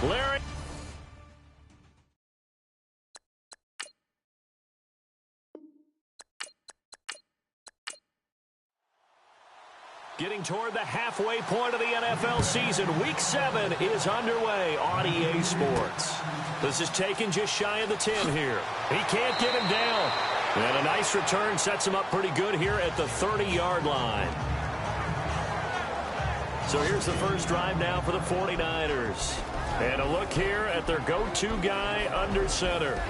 Larry. Getting toward the halfway point of the NFL season. Week 7 is underway on EA Sports. This is taken just shy of the 10 here. He can't get him down. And a nice return sets him up pretty good here at the 30-yard line. So here's the first drive now for the 49ers. And a look here at their go-to guy under center.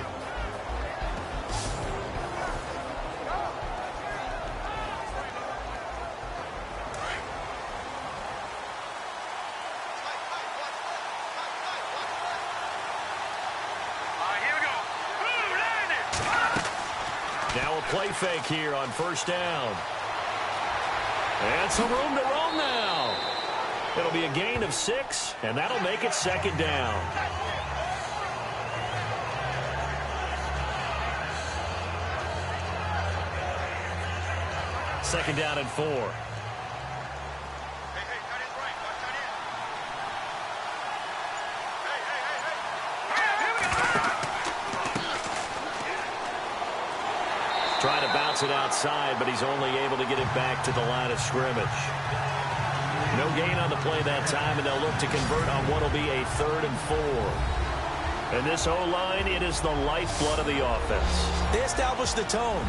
Now a play fake here on first down. And some room to roam now. It'll be a gain of 6, and that'll make it second down. Second down and 4. Trying to bounce it outside, but he's only able to get it back to the line of scrimmage. No gain on the play that time, and they'll look to convert on what will be a 3rd and 4. And this O-line, it is the lifeblood of the offense. They established the tone.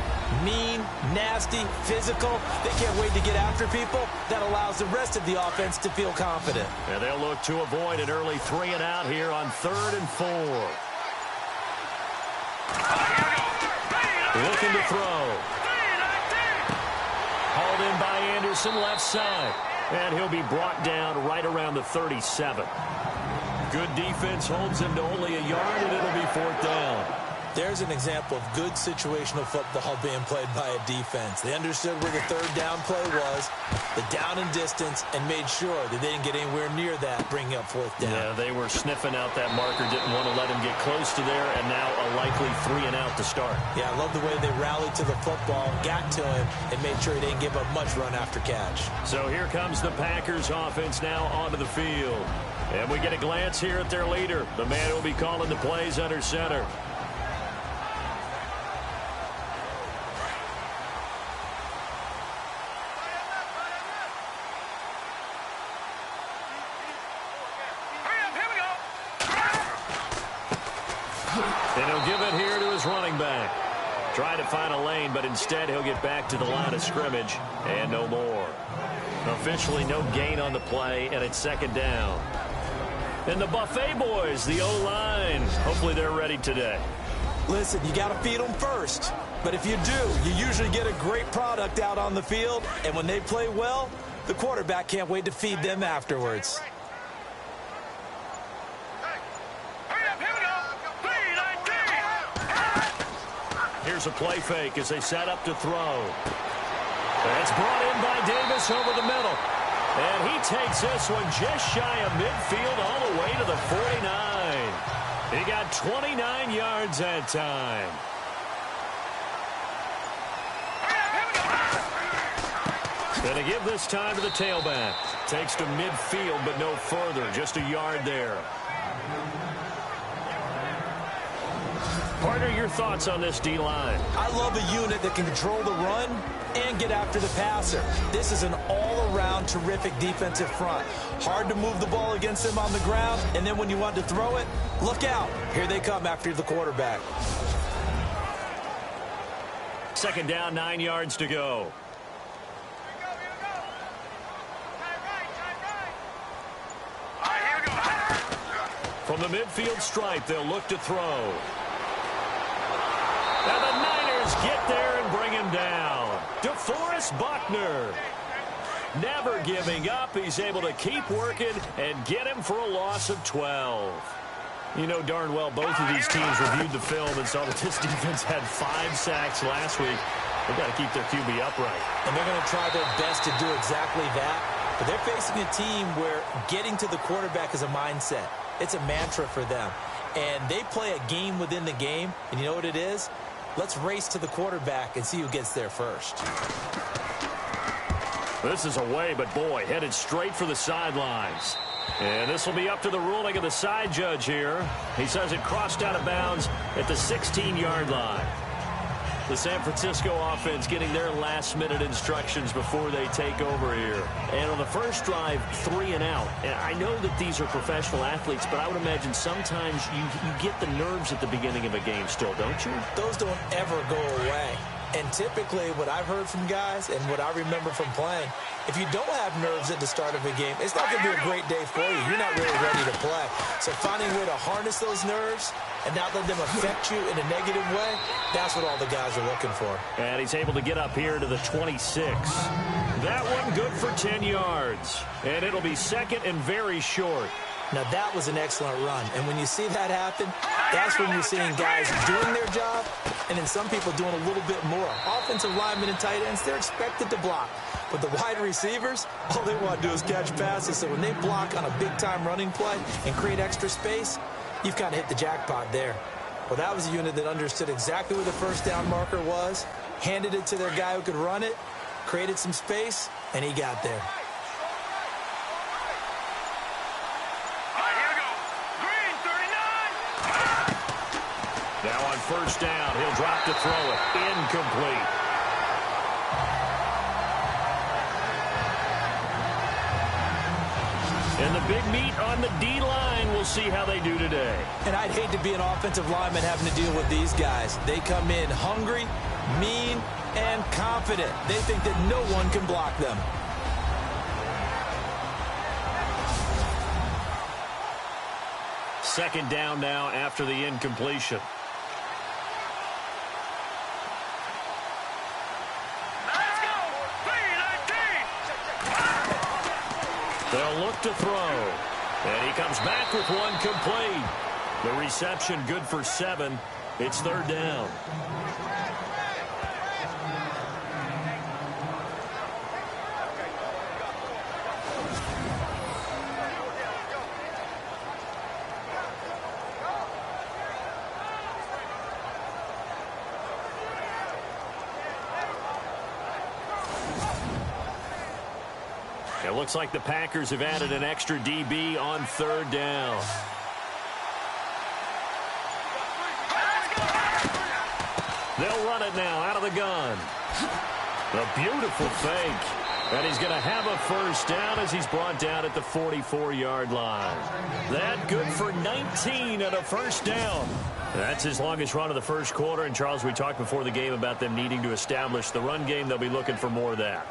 Mean, nasty, physical. They can't wait to get after people. That allows the rest of the offense to feel confident. And they'll look to avoid an early 3 and out here on 3rd and 4. Looking to throw. Hauled in by Anderson, left side. And he'll be brought down right around the 37. Good defense holds him to only a yard, and it'll be 4th down. There's an example of good situational football being played by a defense. They understood where the 3rd down play was, the down and distance, and made sure that they didn't get anywhere near that, bringing up 4th down. Yeah, they were sniffing out that marker, didn't want to let him get close to there, and now a likely 3 and out to start. Yeah, I love the way they rallied to the football, got to him, and made sure he didn't give up much run after catch. So here comes the Packers offense now onto the field. And we get a glance here at their leader, the man who will be calling the plays under center. And he'll give it here to his running back. Trying to find a lane, but instead he'll get back to the line of scrimmage and no more. Officially no gain on the play, and it's second down. And the Buffet boys, the O-line, hopefully they're ready today. Listen, you got to feed them first. But if you do, you usually get a great product out on the field. And when they play well, the quarterback can't wait to feed them afterwards. Here's a play fake as they set up to throw. That's brought in by Davis over the middle. And he takes this one just shy of midfield all the way to the 49. He got 29 yards that time. Going to give this time to the tailback. Takes to midfield, but no further. Just a yard there. Partner, your thoughts on this D-line? I love a unit that can control the run and get after the passer. This is an all-around terrific defensive front. Hard to move the ball against them on the ground, and then when you want to throw it, look out. Here they come after the quarterback. Second down, 9 yards to go. From the midfield stripe, they'll look to throw. And the Niners get there and bring him down. DeForest Buckner. Never giving up. He's able to keep working and get him for a loss of 12. You know darn well both of these teams reviewed the film and saw that this defense had 5 sacks last week. They've got to keep their QB upright. And they're going to try their best to do exactly that. But they're facing a team where getting to the quarterback is a mindset. It's a mantra for them. And they play a game within the game. And you know what it is? Let's race to the quarterback and see who gets there first. This is away, but boy, headed straight for the sidelines. And this will be up to the ruling of the side judge here. He says it crossed out of bounds at the 16-yard line. The San Francisco offense getting their last-minute instructions before they take over here. And on the first drive, 3 and out. And I know that these are professional athletes, but I would imagine sometimes you get the nerves at the beginning of a game still, don't you? Those don't ever go away. And typically what I've heard from guys and what I remember from playing, if you don't have nerves at the start of a game, it's not going to be a great day for you. You're not really ready to play. So finding a way to harness those nerves and not let them affect you in a negative way, that's what all the guys are looking for. And he's able to get up here to the 26. That one good for 10 yards. And it'll be second and very short. Now, that was an excellent run. And when you see that happen, that's when you're seeing guys doing their job and then some people doing a little bit more. Offensive linemen and tight ends, they're expected to block. But the wide receivers, all they want to do is catch passes. So when they block on a big-time running play and create extra space, you've kind of hit the jackpot there. Well, that was a unit that understood exactly where the first down marker was, handed it to their guy who could run it, created some space, and he got there. Now on first down, he'll drop to throw it. Incomplete. And the big meat on the D-line, we'll see how they do today. And I'd hate to be an offensive lineman having to deal with these guys. They come in hungry, mean, and confident. They think that no one can block them. Second down now after the incompletion. They'll look to throw. And he comes back with one complete. The reception good for 7. It's third down. It looks like the Packers have added an extra DB on third down. They'll run it now out of the gun. A beautiful fake. And he's going to have a first down as he's brought down at the 44-yard line. That good for 19 and a first down. That's his longest run of the first quarter. And, Charles, we talked before the game about them needing to establish the run game. They'll be looking for more of that.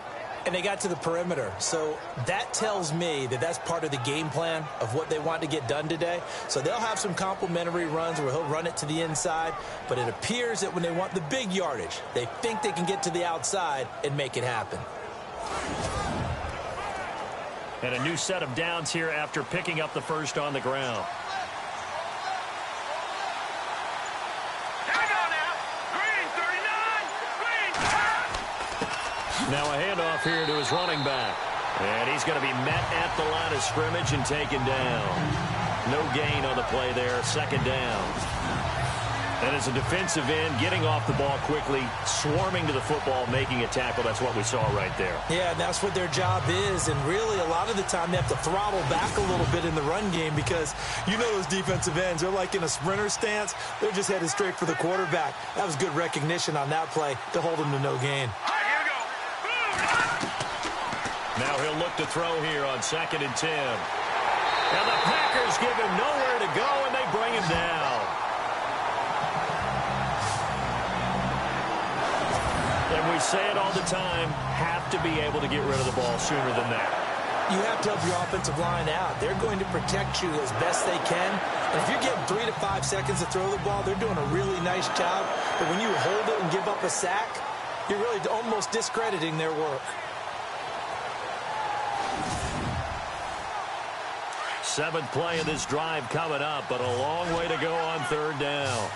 And they got to the perimeter. So that tells me that that's part of the game plan of what they want to get done today. So they'll have some complimentary runs where he'll run it to the inside. But it appears that when they want the big yardage, they think they can get to the outside and make it happen. And a new set of downs here after picking up the first on the ground. Now a handoff here to his running back. And he's going to be met at the line of scrimmage and taken down. No gain on the play there. Second down. And as a defensive end, getting off the ball quickly, swarming to the football, making a tackle. That's what we saw right there. Yeah, and that's what their job is. And really, a lot of the time, they have to throttle back a little bit in the run game because you know those defensive ends, they're like in a sprinter stance. They're just headed straight for the quarterback. That was good recognition on that play to hold him to no gain. Now he'll look to throw here on 2nd and 10. And the Packers give him nowhere to go, and they bring him down. And we say it all the time, have to be able to get rid of the ball sooner than that. You have to help your offensive line out. They're going to protect you as best they can. And if you're getting 3 to 5 seconds to throw the ball, they're doing a really nice job. But when you hold it and give up a sack, you're really almost discrediting their work. Seventh play of this drive coming up, but a long way to go on third down.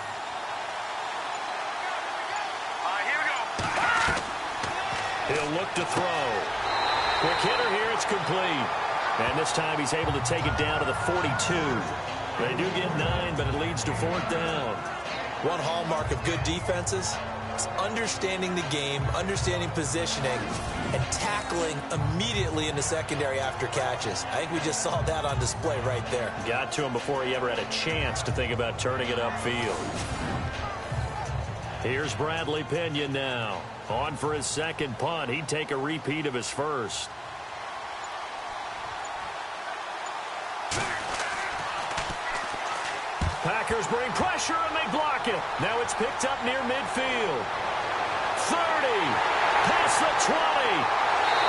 He'll look to throw. Quick hitter here, it's complete. And this time he's able to take it down to the 42. They do get 9, but it leads to fourth down. One hallmark of good defenses It's understanding the game, understanding positioning, and tackling immediately in the secondary after catches. I think we just saw that on display right there. Got to him before he ever had a chance to think about turning it upfield. Here's Bradley Pinion now. On for his second punt. He'd take a repeat of his first. Packers bring pressure and they block it. Now it's picked up near midfield. 30, past the 20,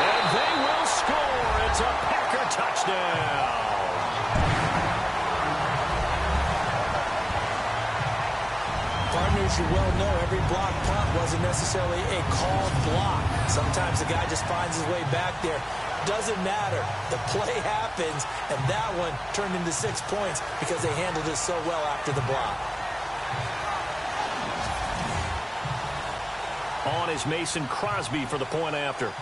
and they will score. It's a Packer touchdown. Partners, you well know every block punt wasn't necessarily a called block. Sometimes the guy just finds his way back there. Doesn't matter. The play happens, and that one turned into 6 points because they handled it so well after the block. On is Mason Crosby for the point after.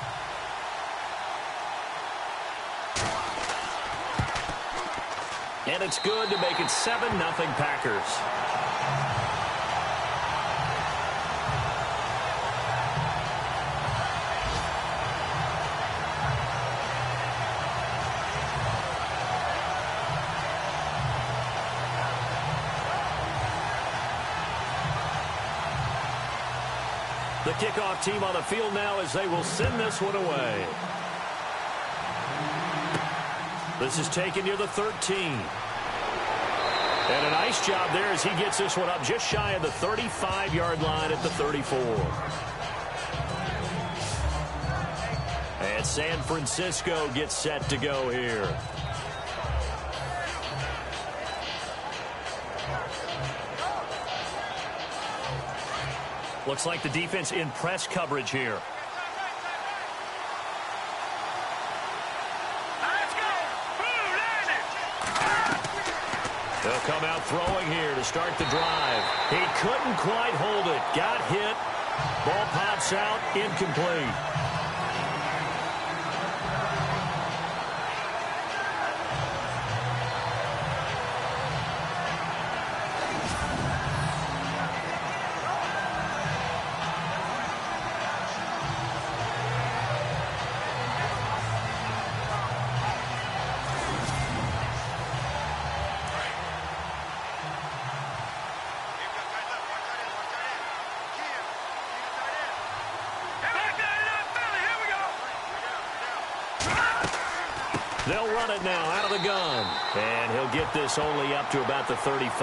And it's good to make it 7-0 Packers. The kickoff team on the field now as they will send this one away. This is taken near the 13. And a nice job there as he gets this one up just shy of the 35-yard line at the 34. And San Francisco gets set to go here. Looks like the defense in press coverage here. They'll come out throwing here to start the drive. He couldn't quite hold it. Got hit. Ball pops out. Incomplete. They'll run it now out of the gun. And he'll get this only up to about the 35.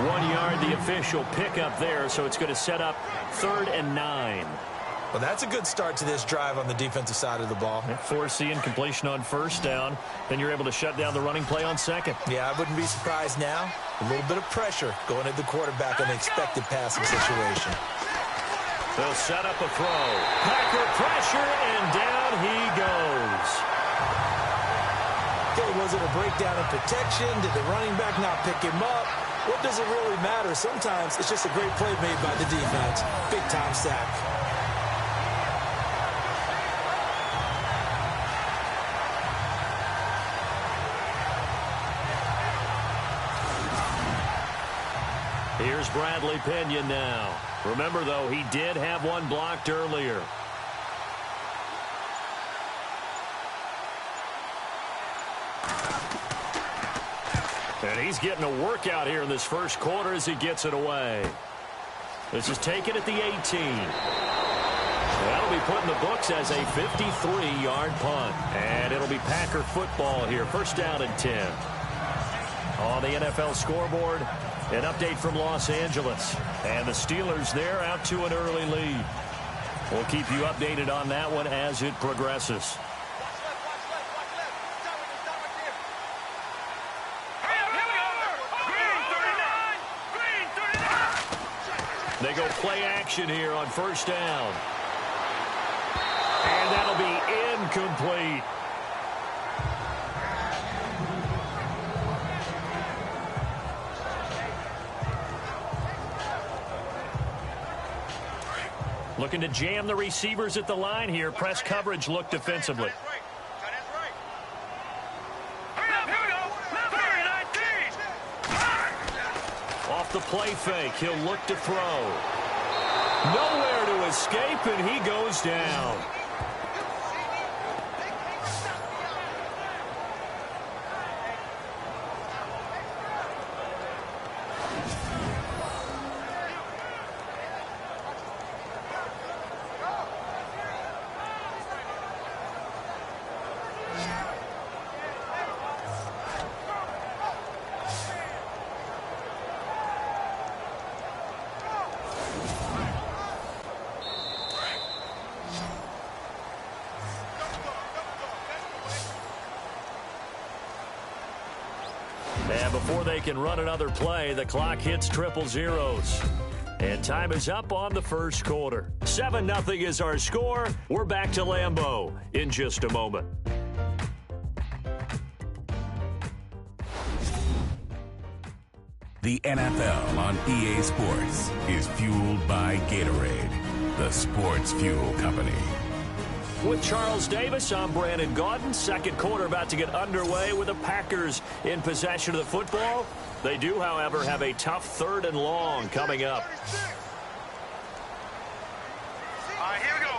1 yard, the official pickup there, so it's going to set up 3rd and 9. Well, that's a good start to this drive on the defensive side of the ball. Foreseeing completion on first down. Then you're able to shut down the running play on second. Yeah, I wouldn't be surprised now. A little bit of pressure going at the quarterback in an expected passing situation. They'll set up a throw. Packer pressure, and down he goes. Okay, was it a breakdown in protection? Did the running back not pick him up? What does it really matter? Sometimes it's just a great play made by the defense. Big-time sack. Here's Bradley Pinion now. Remember, though, he did have one blocked earlier. And he's getting a workout here in this first quarter as he gets it away. This is taken at the 18. That'll be put in the books as a 53-yard punt. And it'll be Packer football here. First down and 10. On the NFL scoreboard, an update from Los Angeles. And the Steelers there out to an early lead. We'll keep you updated on that one as it progresses. They go play action here on first down. And that'll be incomplete. Looking to jam the receivers at the line here. Press coverage look defensively. Off the play fake, he'll look to throw. Nowhere to escape, and he goes down. And before they can run another play, the clock hits triple zeros. And time is up on the first quarter. 7-0 is our score. We're back to Lambeau in just a moment. The NFL on EA Sports is fueled by Gatorade, the sports fuel company. With Charles Davis, I'm Brandon Gaudin. Second quarter about to get underway with the Packers in possession of the football. They do, however, have a tough 3rd and long coming up. All right, here we go.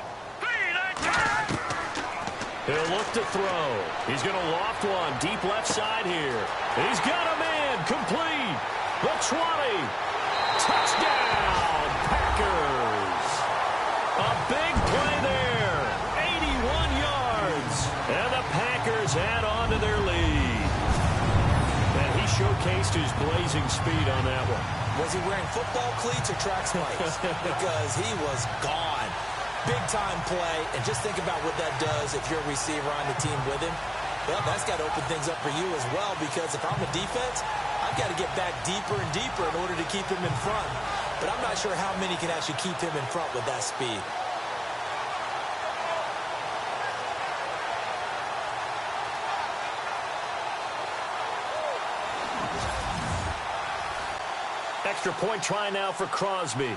He'll look to throw. He's going to loft one deep left side here. He's got a man complete. The 20. Touchdown, Packers. A big play there. 81 yards. And the Packers add on to their lead. And he showcased his blazing speed on that one. Was he wearing football cleats or track spikes? Because he was gone. Big-time play. And just think about what that does if you're a receiver on the team with him. Well, that's got to open things up for you as well, because if I'm a defense, I've got to get back deeper and deeper in order to keep him in front. But I'm not sure how many can actually keep him in front with that speed. Extra point try now for Crosby.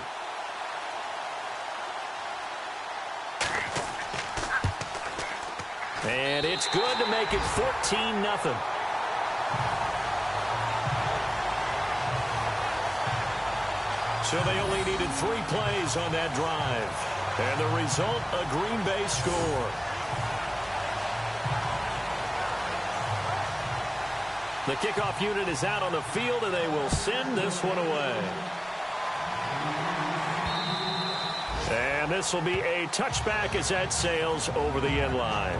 And it's good to make it 14-0. So they only needed 3 plays on that drive. And the result, a Green Bay score. The kickoff unit is out on the field, and they will send this one away. And this will be a touchback as that sails over the end line.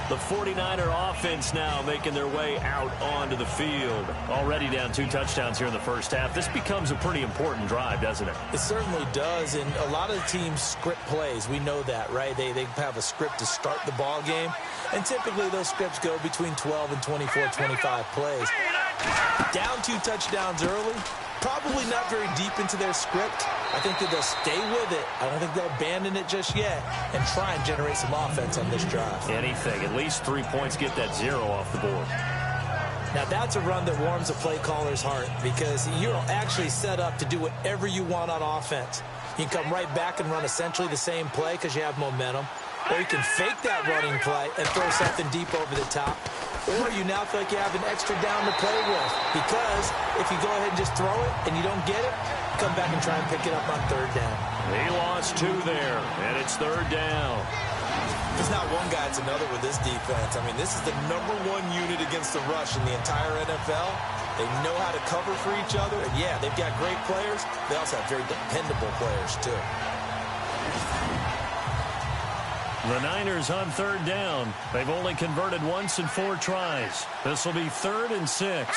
The 49er offense now making their way out onto the field. Already down 2 touchdowns here in the first half. This becomes a pretty important drive, doesn't it? It certainly does, and a lot of the teams script plays. We know that, right? They have a script to start the ball game, and typically those scripts go between 12 and 24, 25 plays. Down 2 touchdowns early, probably not very deep into their script. I think that they'll stay with it. I don't think they'll abandon it just yet and try and generate some offense on this drive. Anything. At least 3 points, get that 0 off the board. Now, that's a run that warms a play caller's heart, because you're actually set up to do whatever you want on offense. You can come right back and run essentially the same play because you have momentum. Or you can fake that running play and throw something deep over the top. Or you now feel like you have an extra down to play with, because if you go ahead and just throw it and you don't get it, come back and try and pick it up on 3rd down. He lost 2 there, and it's 3rd down. There's not one guy, it's another with this defense. I mean, this is the #1 unit against the rush in the entire NFL. They know how to cover for each other, and yeah, they've got great players. They also have very dependable players, too. The Niners on 3rd down. They've only converted once in 4 tries. This will be 3rd and 6.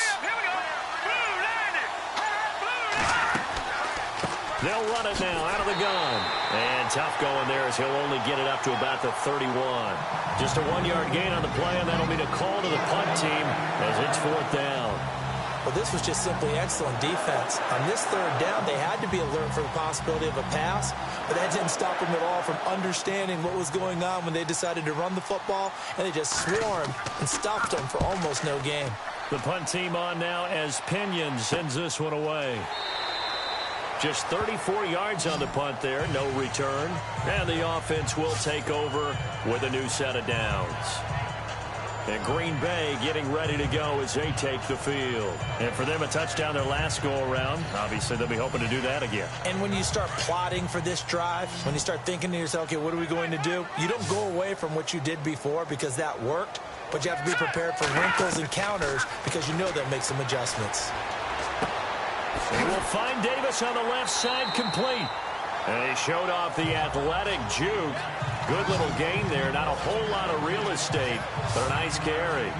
They'll run it now out of the gun. And tough going there as he'll only get it up to about the 31. Just a 1-yard gain on the play, and that'll mean a call to the punt team as it's 4th down. Well, this was just simply excellent defense. On this 3rd down, they had to be alert for the possibility of a pass, but that didn't stop them at all from understanding what was going on when they decided to run the football, and they just swarmed and stopped them for almost no gain. The punt team on now as Pinion sends this one away. Just 34 yards on the punt there, no return. And the offense will take over with a new set of downs. And Green Bay getting ready to go as they take the field. And for them, a touchdown their last go-around. Obviously, they'll be hoping to do that again. And when you start plotting for this drive, when you start thinking to yourself, okay, what are we going to do? You don't go away from what you did before because that worked, but you have to be prepared for wrinkles and counters because you know they'll make some adjustments. They will find Davis on the left side complete. And he showed off the athletic juke. Good little gain there. Not a whole lot of real estate, but a nice carry.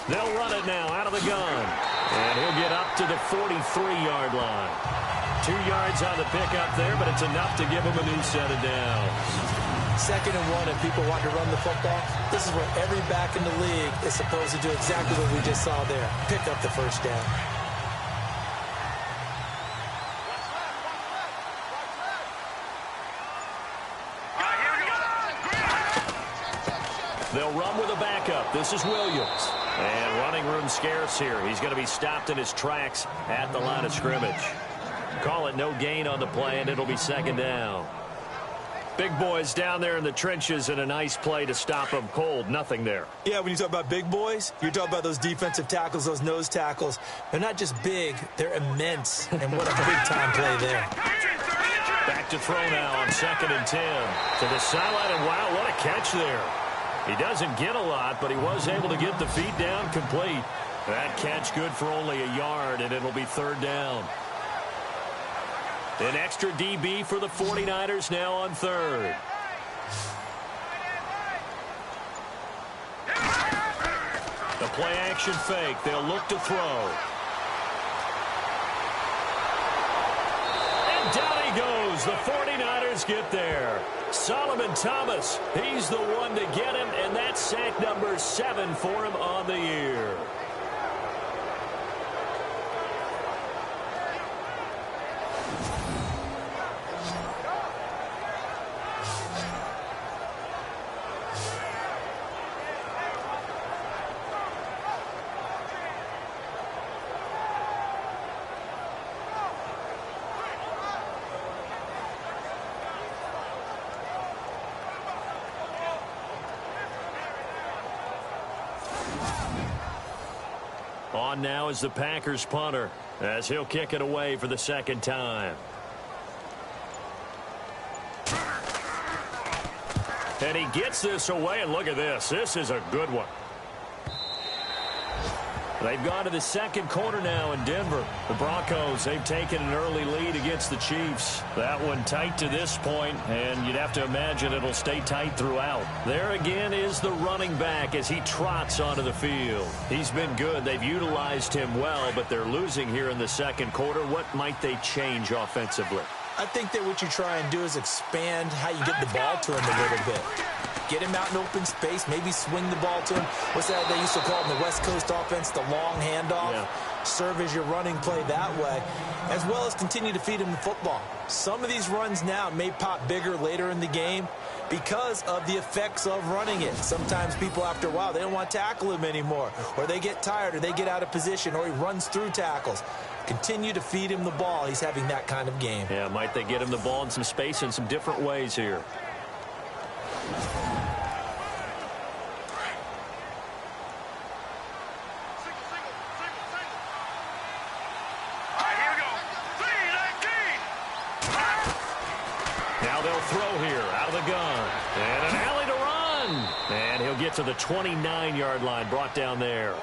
They'll run it now out of the gun. And he'll get up to the 43-yard line. 2 yards on the pickup there, but it's enough to give him a new set of downs. 2nd and 1, if people want to run the football, this is where every back in the league is supposed to do exactly what we just saw there. Pick up the first down. They'll run with a backup. This is Williams. And running room scarce here. He's going to be stopped in his tracks at the line of scrimmage. Call it no gain on the play, and it'll be 2nd down. Big boys down there in the trenches, and a nice play to stop them cold. Nothing there. Yeah, when you talk about big boys, you're talking about those defensive tackles, those nose tackles. They're not just big, they're immense. And what a big-time play there. Back to throw now on 2nd and 10. To the sideline, and wow, what a catch there. He doesn't get a lot, but he was able to get the feet down complete. That catch good for only a yard, and it'll be 3rd down. An extra DB for the 49ers now on 3rd. The play-action fake. They'll look to throw. And down he goes. The 49ers get there. Solomon Thomas, he's the one to get him, and that's sack number 7 for him on the year. On now is the Packers punter as he'll kick it away for the 2nd time. And he gets this away, and look at this. This is a good one. They've gone to the 2nd quarter now in Denver. The Broncos, they've taken an early lead against the Chiefs. That one tight to this point, and you'd have to imagine it'll stay tight throughout. There again is the running back as he trots onto the field. He's been good. They've utilized him well, but they're losing here in the 2nd quarter. What might they change offensively? I think that what you try and do is expand how you get the ball to him a little bit. Get him out in open space, maybe swing the ball to him. What's that they used to call in the West Coast offense, the long handoff? Yeah. Serve as your running play that way, as well as continue to feed him the football. Some of these runs now may pop bigger later in the game because of the effects of running it. Sometimes people, after a while, they don't want to tackle him anymore, or they get tired, or they get out of position, or he runs through tackles. Continue to feed him the ball. He's having that kind of game. Yeah, might they get him the ball in some space in some different ways here. Now they'll throw here out of the gun. And an alley to run. And he'll get to the 29-yard line, brought down there.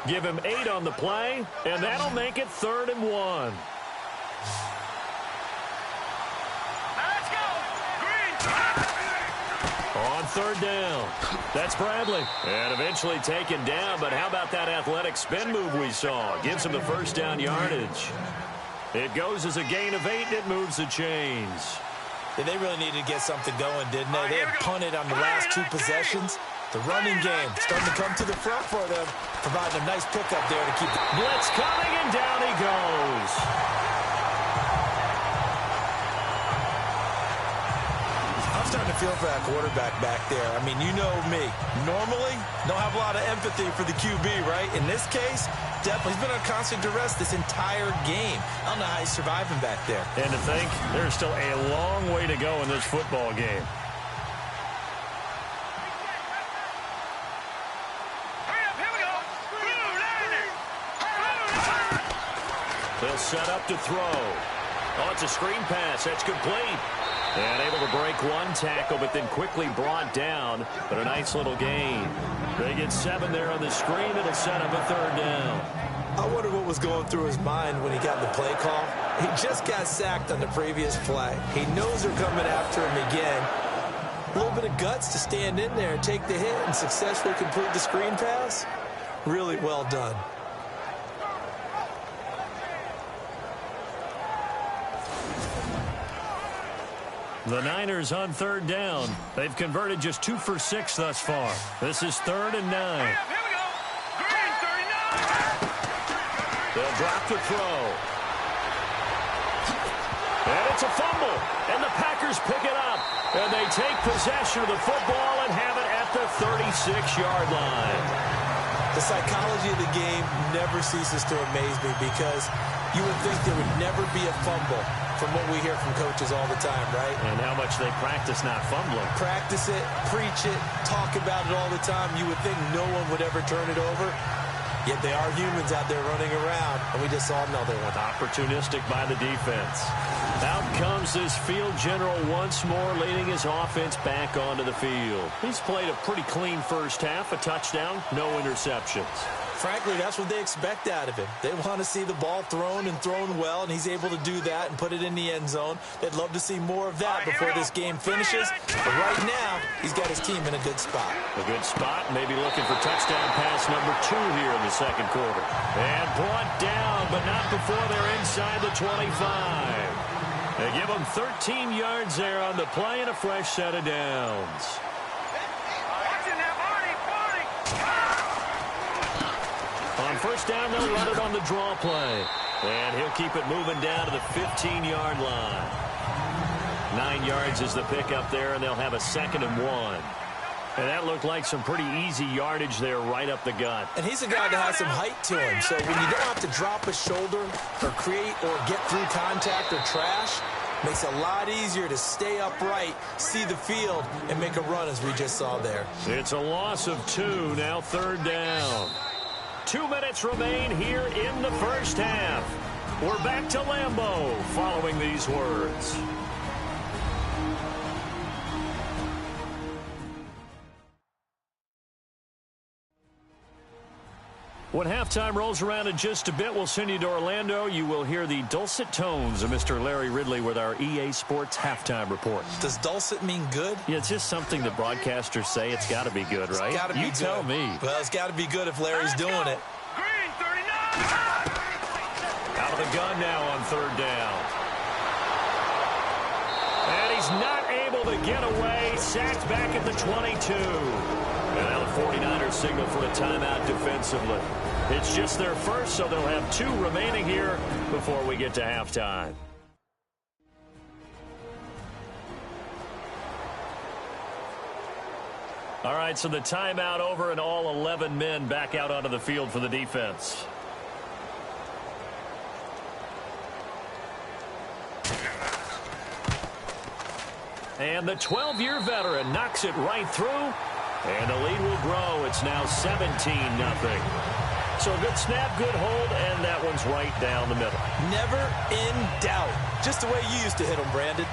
Give him 8 on the play, and that'll make it 3rd and 1. Let's go! Green! On 3rd down. That's Bradley. And eventually taken down, but how about that athletic spin move we saw? Gives him the 1st down yardage. It goes as a gain of 8, and it moves the chains. Yeah, they really needed to get something going, didn't they? They had punted on the last 2 possessions. The running game starting to come to the front for them, providing a nice pickup there to keep the blitz coming, and down he goes. I'm starting to feel for that quarterback back there. I mean, you know me. Normally, don't have a lot of empathy for the QB, right? In this case, definitely he's been on constant duress this entire game. I don't know how he's surviving back there. And to think, there's still a long way to go in this football game. They'll set up to throw. Oh, it's a screen pass. That's complete. And able to break one tackle, but then quickly brought down. But a nice little gain. They get 7 there on the screen. It'll set up a 3rd down. I wonder what was going through his mind when he got the play call. He just got sacked on the previous play. He knows they're coming after him again. A little bit of guts to stand in there and take the hit and successfully complete the screen pass. Really well done. The Niners on 3rd down. They've converted just 2 for 6 thus far. This is 3rd and 9. Here we go. Green 39. They'll drop the throw. And it's a fumble. And the Packers pick it up. And they take possession of the football and have it at the 36-yard line. The psychology of the game never ceases to amaze me because you would think there would never be a fumble from what we hear from coaches all the time, right? And how much they practice not fumbling. Practice it, preach it, talk about it all the time. You would think no one would ever turn it over. Yet they are humans out there running around, and we just saw another one. Opportunistic by the defense. Out comes this field general once more, leading his offense back onto the field. He's played a pretty clean first half, a touchdown, no interceptions. Frankly, that's what they expect out of him. They want to see the ball thrown and thrown well, and he's able to do that and put it in the end zone. They'd love to see more of that before this game finishes. But right now, he's got his team in a good spot. A good spot, maybe looking for touchdown pass number 2 here in the second quarter. And brought down, but not before they're inside the 25. They give him 13 yards there on the play and a fresh set of downs. On first down, they'll run it on the draw play. And he'll keep it moving down to the 15-yard line. 9 yards is the pickup there, and they'll have a 2nd and 1. And that looked like some pretty easy yardage there right up the gut. And he's a guy that has some height to him. So when you don't have to drop a shoulder or create or get through contact or trash, makes it a lot easier to stay upright, see the field, and make a run as we just saw there. It's a loss of 2, now 3rd down. 2 minutes remain here in the first half. We're back to Lambeau following these words. When halftime rolls around in just a bit, we'll send you to Orlando. You will hear the dulcet tones of Mr. Larry Ridley with our EA Sports halftime report. Does dulcet mean good? Yeah, it's just something that broadcasters say. It's got to be good, right? It's got to be good. You tell me. Well, it's got to be good if Larry's doing it. Green 39. Out of the gun now on 3rd down. And he's not able to get away. Sacked back at the 22. And now the 49ers signal for a timeout defensively. It's just their first, so they'll have 2 remaining here before we get to halftime. All right, so the timeout over and all 11 men back out onto the field for the defense. And the 12-year veteran knocks it right through. And the lead will grow. It's now 17-0. So a good snap, good hold, and that one's right down the middle. Never in doubt. Just the way you used to hit them, Brandon.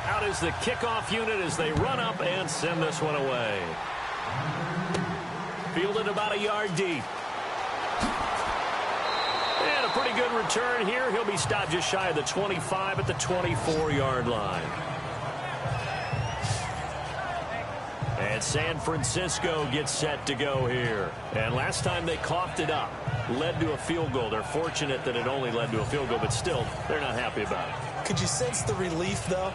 Out is the kickoff unit as they run up and send this one away. Fielded about a yard deep. And a pretty good return here. He'll be stopped just shy of the 25 at the 24-yard line. And As San Francisco gets set to go here. And last time they coughed it up, led to a field goal. They're fortunate that it only led to a field goal, but still, they're not happy about it. Could you sense the relief, though,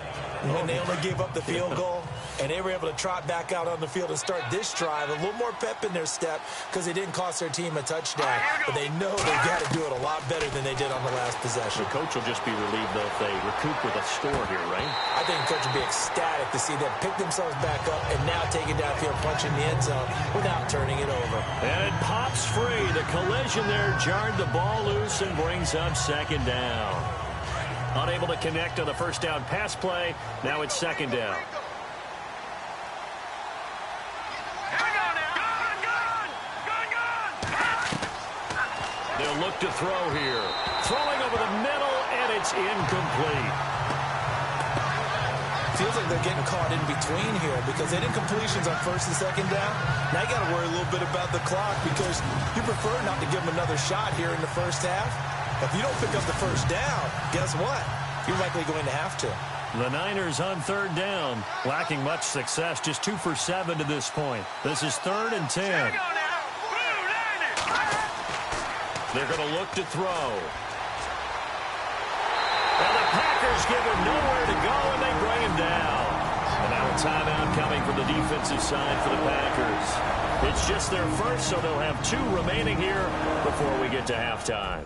when they only gave up the field goal? And they were able to trot back out on the field and start this drive. A little more pep in their step because they didn't cost their team a touchdown. But they know they've got to do it a lot better than they did on the last possession. The coach will just be relieved, though, if they recoup with a score here, right? I think the coach will be ecstatic to see them pick themselves back up and now take it downfield, punching the end zone without turning it over. And it pops free. The collision there jarred the ball loose and brings up second down. Unable to connect on the first down pass play. Now it's second down. They'll look to throw here. Throwing over the middle, and it's incomplete. Feels like they're getting caught in between here because they didn't completions on first and second down. Now you got to worry a little bit about the clock because you prefer not to give them another shot here in the first half. If you don't pick up the first down, guess what? You're likely going to have to. The Niners on third down, lacking much success, just 2 for 7 to this point. This is 3rd and 10. They're going to look to throw. And the Packers give him nowhere to go, and they bring him down. And now a timeout coming from the defensive side for the Packers. It's just their first, so they'll have 2 remaining here before we get to halftime.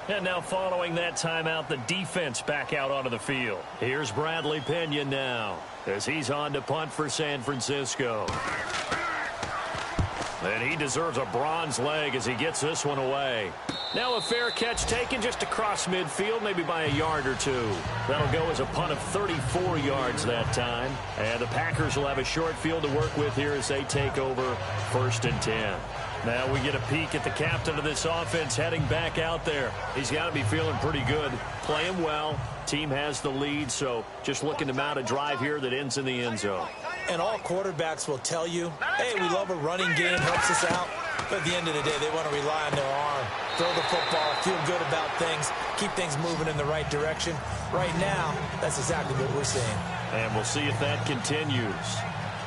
And now following that timeout, the defense back out onto the field. Here's Bradley Pinion now as he's on to punt for San Francisco. And he deserves a bronze leg as he gets this one away. Now a fair catch taken just across midfield, maybe by a yard or 2. That'll go as a punt of 34 yards that time. And the Packers will have a short field to work with here as they take over 1st and 10. Now we get a peek at the captain of this offense heading back out there. He's got to be feeling pretty good, playing well. Team has the lead, so just looking to mount a drive here that ends in the end zone. And all quarterbacks will tell you, hey, we love a running game, helps us out. But at the end of the day, they want to rely on their arm. Throw the football, feel good about things, keep things moving in the right direction. Right now, that's exactly what we're seeing. And we'll see if that continues.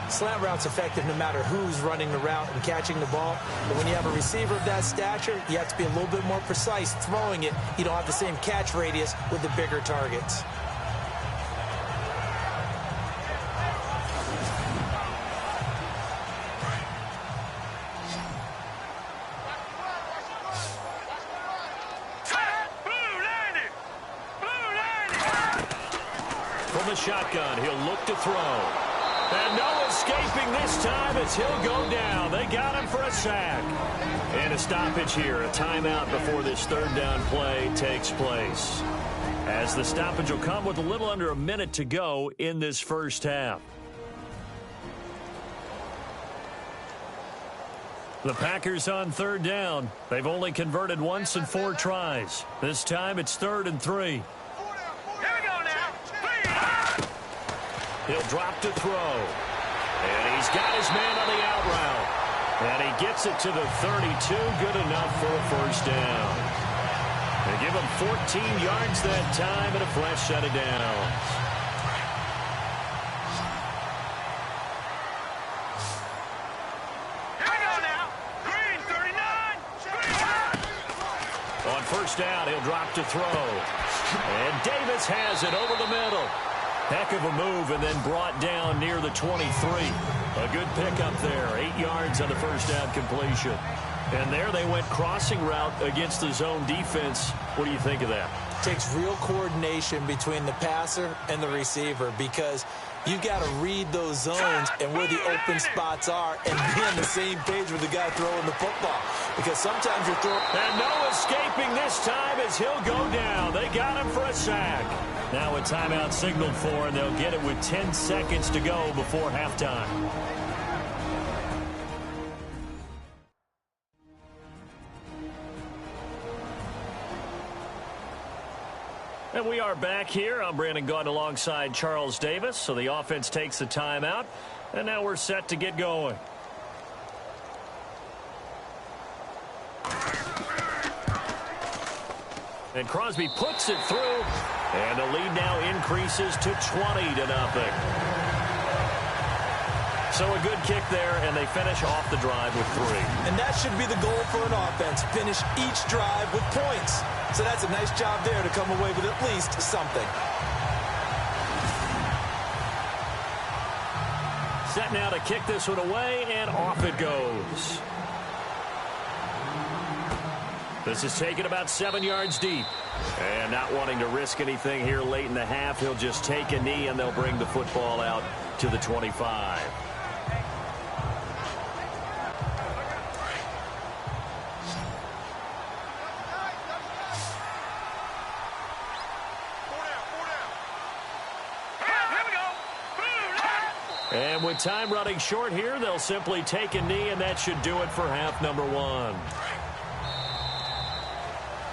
Slant route's effective no matter who's running the route and catching the ball. But when you have a receiver of that stature, you have to be a little bit more precise throwing it. You don't have the same catch radius with the bigger targets. From the shotgun, he'll look to throw. And no escaping this time as he'll go down. They got him for a sack. And a stoppage here, a timeout before this 3rd down play takes place. As the stoppage will come with a little under a minute to go in this first half. The Packers on 3rd down. They've only converted once in 4 tries. This time it's 3rd and 3. He'll drop to throw. And he's got his man on the out route. And he gets it to the 32. Good enough for a first down. They give him 14 yards that time and a fresh set of downs. On first down, he'll drop to throw. And Davis has it over the middle. Heck of a move and then brought down near the 23. A good pickup there. 8 yards on the first down completion. And there they went crossing route against the zone defense. What do you think of that? Takes real coordination between the passer and the receiver because you've got to read those zones and where the open spots are and be on the same page with the guy throwing the football. Because sometimes you're throwing... And no escaping this time as he'll go down. They got him for a sack. Now a timeout signaled for, and they'll get it with 10 seconds to go before halftime. And we are back here. I'm Brandon Gaudin alongside Charles Davis. So the offense takes the timeout, and now we're set to get going. And Crosby puts it through. And the lead now increases to 20-0. So a good kick there, and they finish off the drive with 3. And that should be the goal for an offense. Finish each drive with points. So that's a nice job there to come away with at least something. Set now to kick this one away, and off it goes. This is taken about 7 yards deep. And not wanting to risk anything here late in the half, he'll just take a knee, and they'll bring the football out to the 25. And with time running short here, they'll simply take a knee, and that should do it for half number 1.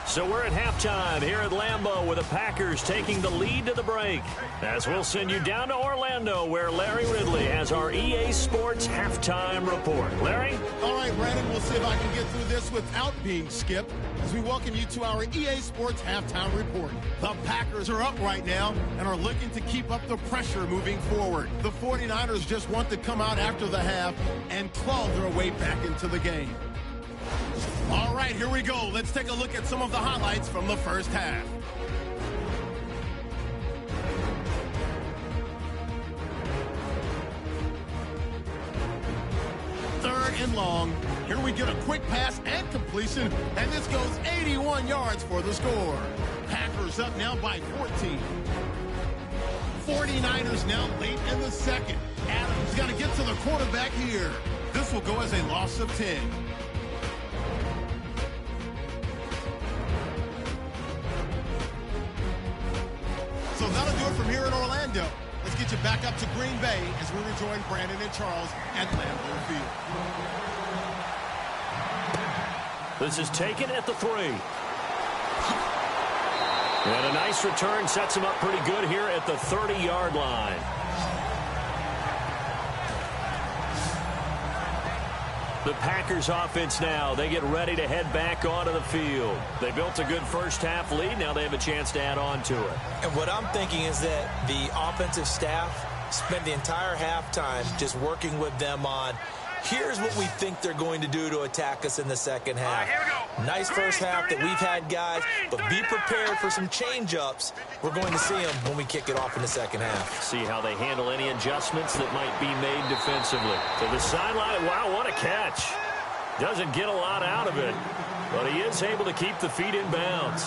So we're at halftime here at Lambeau with the Packers taking the lead to the break. As we'll send you down to Orlando where Larry Ridley has our EA Sports halftime report. Larry? All right, Brandon, we'll see if I can get through this without being skipped as we welcome you to our EA Sports halftime report. The Packers are up right now and are looking to keep up the pressure moving forward. The 49ers just want to come out after the half and claw their way back into the game. All right, here we go. Let's take a look at some of the highlights from the first half. Third and long. Here we get a quick pass and completion, and this goes 81 yards for the score. Packers up now by 14. 49ers now late in the second. Adams got to get to the quarterback here. This will go as a loss of 10. So that'll do it from here in Orlando. Let's get you back up to Green Bay as we rejoin Brandon and Charles at Lambeau Field. This is taken at the 3. And a nice return sets him up pretty good here at the 30-yard line. The Packers offense now, they get ready to head back onto the field. They built a good first half lead. Now they have a chance to add on to it. And what I'm thinking is that the offensive staff spent the entire halftime just working with them on, here's what we think they're going to do to attack us in the second half. Nice first half that we've had, guys, but be prepared for some change-ups. We're going to see them when we kick it off in the second half. See how they handle any adjustments that might be made defensively. To the sideline, wow, what a catch. Doesn't get a lot out of it, but he is able to keep the feet in bounds.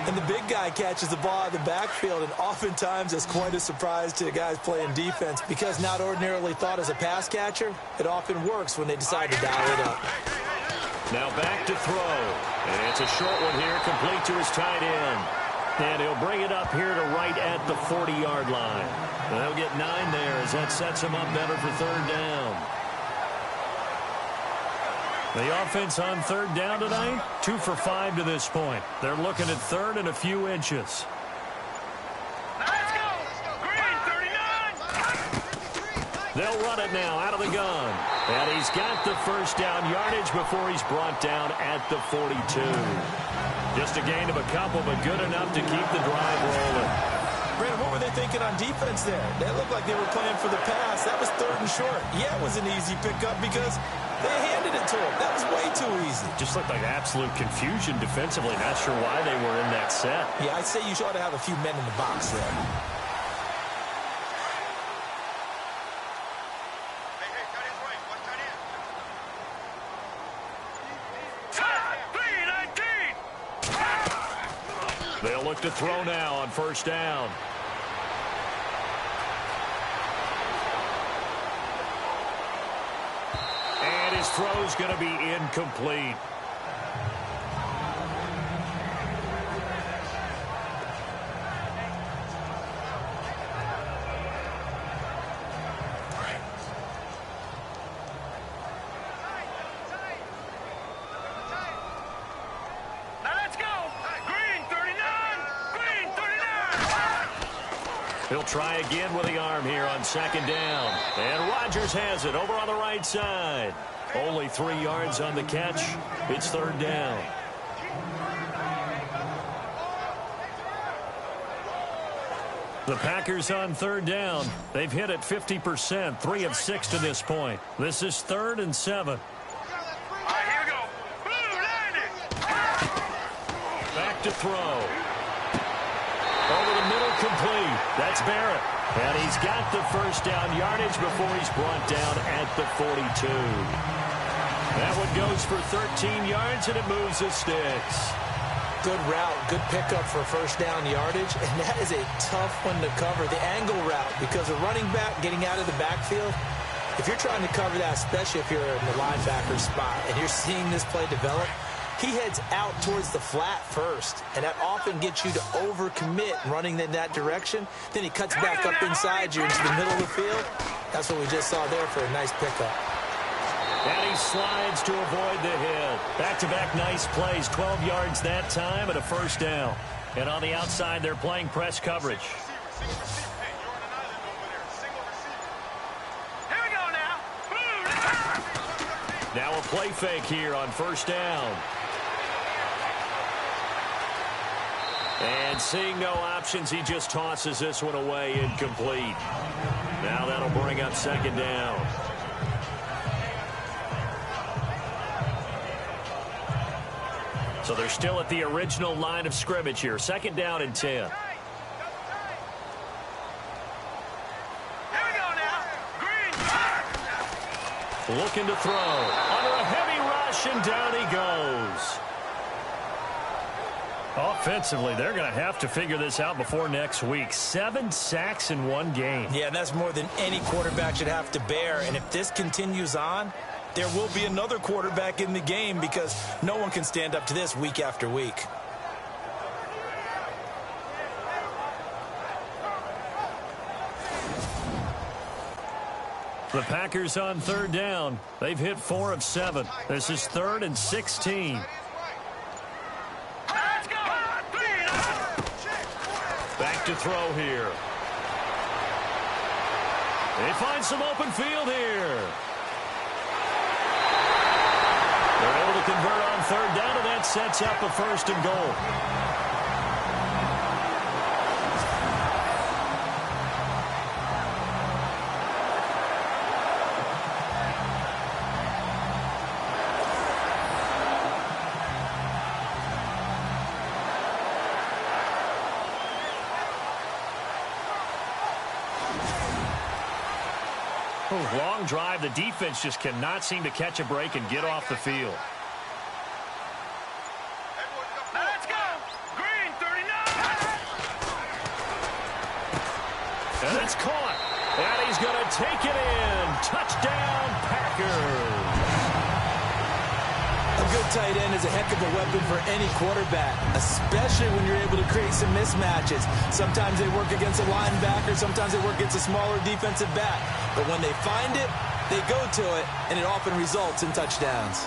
And the big guy catches the ball out of the backfield, and oftentimes it's quite a surprise to the guys playing defense because not ordinarily thought as a pass catcher, it often works when they decide to dial it up. Now back to throw. And it's a short one here, complete to his tight end. And he'll bring it up here to right at the 40-yard line. And they'll get 9 there as that sets him up better for third down. The offense on third down tonight, 2 for 5 to this point. They're looking at third and a few inches. Let's go! Green 39! They'll run it now out of the gun. And he's got the first down yardage before he's brought down at the 42. Just a gain of a couple, but good enough to keep the drive rolling. Brandon, what were they thinking on defense there? They looked like they were playing for the pass. That was third and short. Yeah, it was an easy pickup because they handed it to him. That was way too easy. Just looked like absolute confusion defensively. Not sure why they were in that set. Yeah, I'd say you ought to have a few men in the box there. They'll look to throw now on first down. And his throw's going to be incomplete. He'll try again with the arm here on second down. And Rodgers has it over on the right side. Only 3 yards on the catch. It's third down. The Packers on third down. They've hit it 50%, 3 of 6 to this point. This is 3rd and 7. All right, here we go. Blue, landing. Back to throw. Over the middle, complete. That's Barrett. And he's got the first down yardage before he's brought down at the 42. That one goes for 13 yards, and it moves the sticks. Good route, good pickup for first down yardage, and that is a tough one to cover. The angle route, because a running back getting out of the backfield, if you're trying to cover that, especially if you're in the linebacker spot, and you're seeing this play develop, he heads out towards the flat first, and that often gets you to overcommit running in that direction. Then he cuts back up inside you into the middle of the field. That's what we just saw there for a nice pickup. And he slides to avoid the hit. Back-to-back nice plays, 12 yards that time and a first down. And on the outside, they're playing press coverage. Here we go now. Blue, Now a play fake here on first down. And seeing no options, he just tosses this one away, incomplete. Now that'll bring up second down. So they're still at the original line of scrimmage here. Second down and 10. Here we go now. Green. Looking to throw. Under a heavy rush, and down he goes. Offensively, they're going to have to figure this out before next week. 7 sacks in one game. Yeah, and that's more than any quarterback should have to bear. And if this continues on, there will be another quarterback in the game because no one can stand up to this week after week. The Packers on third down. They've hit 4 of 7. This is 3rd and 16. Let's go. Back to throw here. They find some open field here. They're able to convert on third down, and that sets up a 1st and goal. Long drive. The defense just cannot seem to catch a break and get off the field. Let's go. Green, 39. And it's caught. And he's going to take it in. Touchdown, Packers. A good tight end is a heck of a weapon for any quarterback, especially when you're able to create some mismatches. Sometimes they work against a linebacker, sometimes they work against a smaller defensive back. But when they find it, they go to it, and it often results in touchdowns.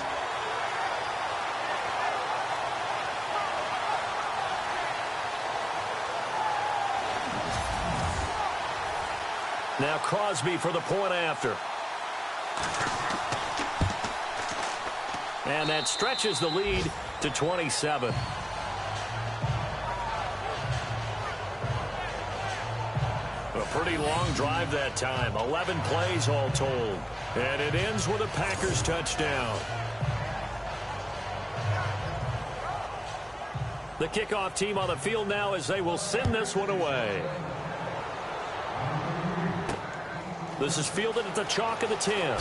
Now Crosby for the point after. And that stretches the lead to 27. A pretty long drive that time. 11 plays all told. And it ends with a Packers touchdown. The kickoff team on the field now as they will send this one away. This is fielded at the chalk of the 10.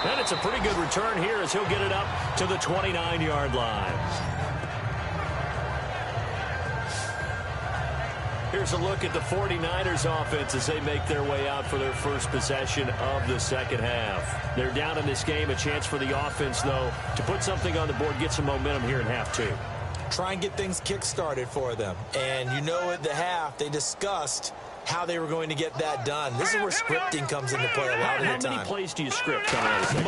And it's a pretty good return here as he'll get it up to the 29-yard line. Here's a look at the 49ers offense as they make their way out for their first possession of the second half. They're down in this game. A chance for the offense, though, to put something on the board, get some momentum here in half 2. Try and get things kick-started for them. And you know at the half they discussed how they were going to get that done. This is where scripting comes into play a lot of the time. How many plays do you script coming out of the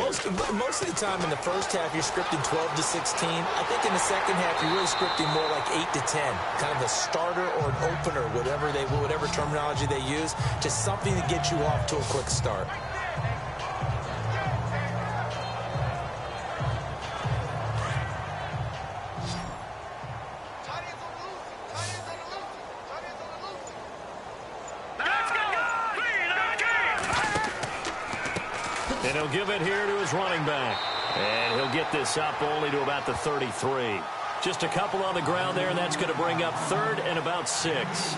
Most of the time in the first half, you're scripting 12 to 16. I think in the second half, you're really scripting more like 8 to 10. Kind of a starter or an opener, whatever terminology they use, just something to get you off to a quick start. He'll give it here to his running back. And he'll get this up only to about the 33. Just a couple on the ground there, and that's going to bring up 3rd and about 6.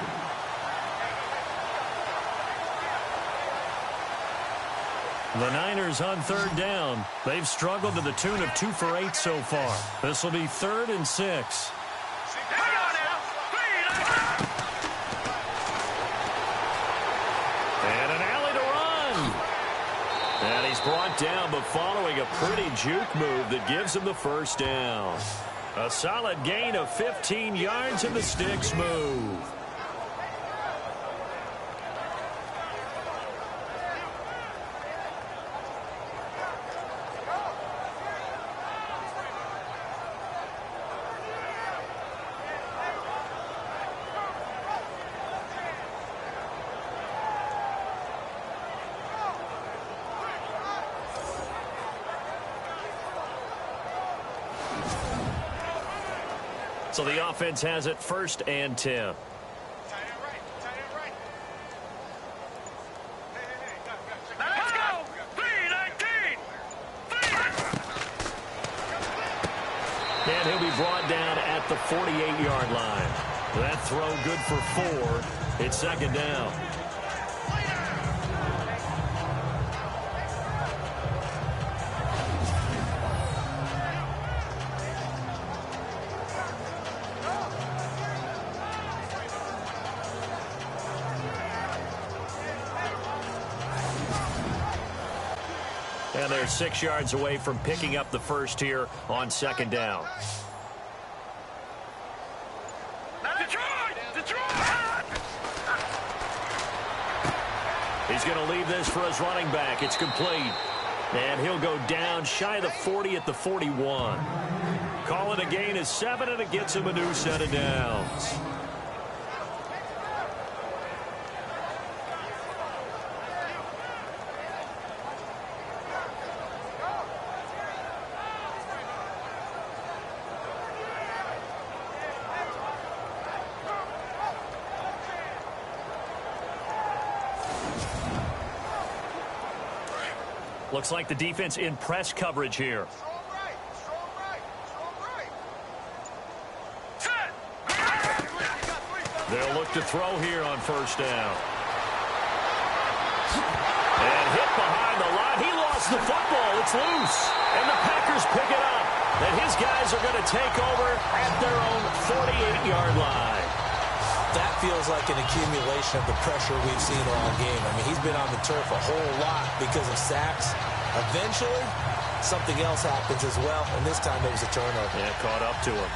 The Niners on 3rd down. They've struggled to the tune of 2 for 8 so far. This will be 3rd and 6. And an alley to run. And he's brought down, but following a pretty juke move that gives him the first down. A solid gain of 15 yards in the sticks move. So the offense has it 1st and 10. Let's go! 3-19! And he'll be brought down at the 48-yard line. That throw good for 4. It's 2nd down. And they're 6 yards away from picking up the first here on 2nd down. He's going to leave this for his running back. It's complete. And he'll go down shy of the 40 at the 41. Call it a gain of 7, and it gets him a new set of downs. Looks like the defense in press coverage here. They'll look to throw here on 1st down. And hit behind the line. He lost the football. It's loose. And the Packers pick it up. And his guys are going to take over at their own 48-yard line. That feels like an accumulation of the pressure we've seen all game. I mean, he's been on the turf a whole lot because of sacks. Eventually, something else happens as well, and this time it was a turnover. Yeah, caught up to him.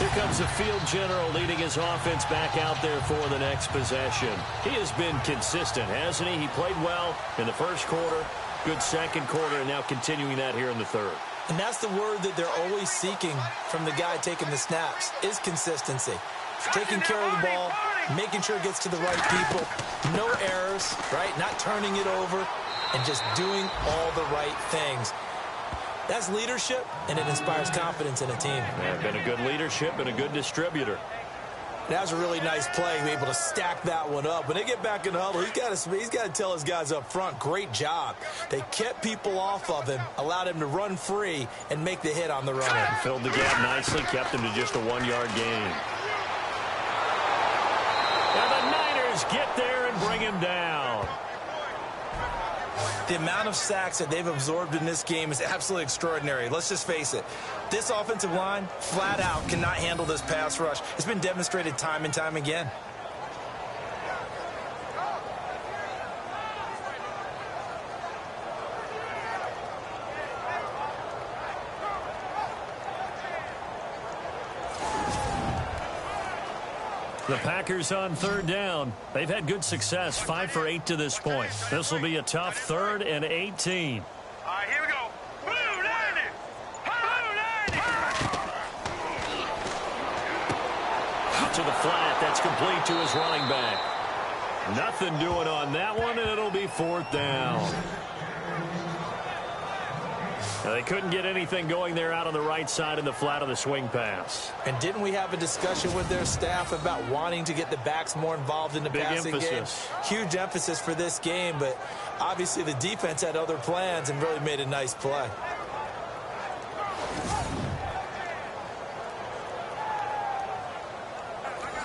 Here comes the field general leading his offense back out there for the next possession. He has been consistent, hasn't he? He played well in the 1st quarter, good 2nd quarter, and now continuing that here in the 3rd. And that's the word that they're always seeking from the guy taking the snaps, is consistency. Taking care of the ball, making sure it gets to the right people, no errors, right? Not turning it over, and just doing all the right things. That's leadership, and it inspires confidence in a team. Yeah, been a good leadership and a good distributor. That was a really nice play, be able to stack that one up. When they get back in the huddle, he's got to tell his guys up front, great job. They kept people off of him, allowed him to run free, and make the hit on the runner. Filled the gap nicely, kept him to just a 1-yard gain. And the Niners get there and bring him down. The amount of sacks that they've absorbed in this game is absolutely extraordinary. Let's just face it. This offensive line, flat out, cannot handle this pass rush. It's been demonstrated time and time again. The Packers on 3rd down. They've had good success, 5 for 8 to this point. This will be a tough 3rd and 18. All right, here we go. Blue 90. Blue 90. Out to the flat. That's complete to his running back. Nothing doing on that one, and it'll be 4th down. They couldn't get anything going there out on the right side in the flat of the swing pass. And didn't we have a discussion with their staff about wanting to get the backs more involved in the passing game? Huge emphasis for this game, but obviously the defense had other plans and really made a nice play.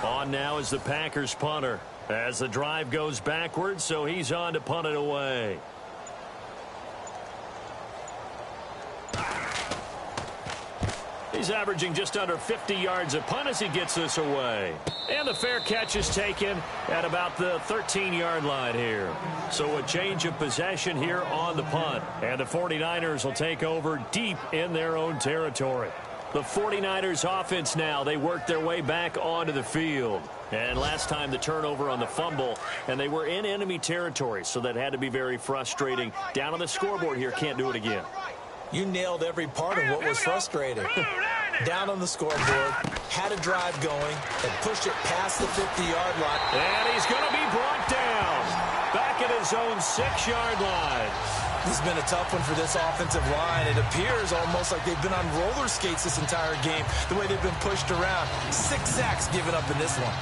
On now is the Packers punter as the drive goes backwards, so he's on to punt it away. He's averaging just under 50 yards a punt as he gets this away. And the fair catch is taken at about the 13-yard line here. So a change of possession here on the punt. And the 49ers will take over deep in their own territory. The 49ers offense now, they work their way back onto the field. And last time the turnover on the fumble, and they were in enemy territory, so that had to be very frustrating. Down on the scoreboard here, can't do it again. You nailed every part of what was frustrating. Down on the scoreboard, had a drive going, and pushed it past the 50-yard line. And he's going to be brought down back at his own 6-yard line. This has been a tough one for this offensive line. It appears almost like they've been on roller skates this entire game, the way they've been pushed around. 6 sacks given up in this one.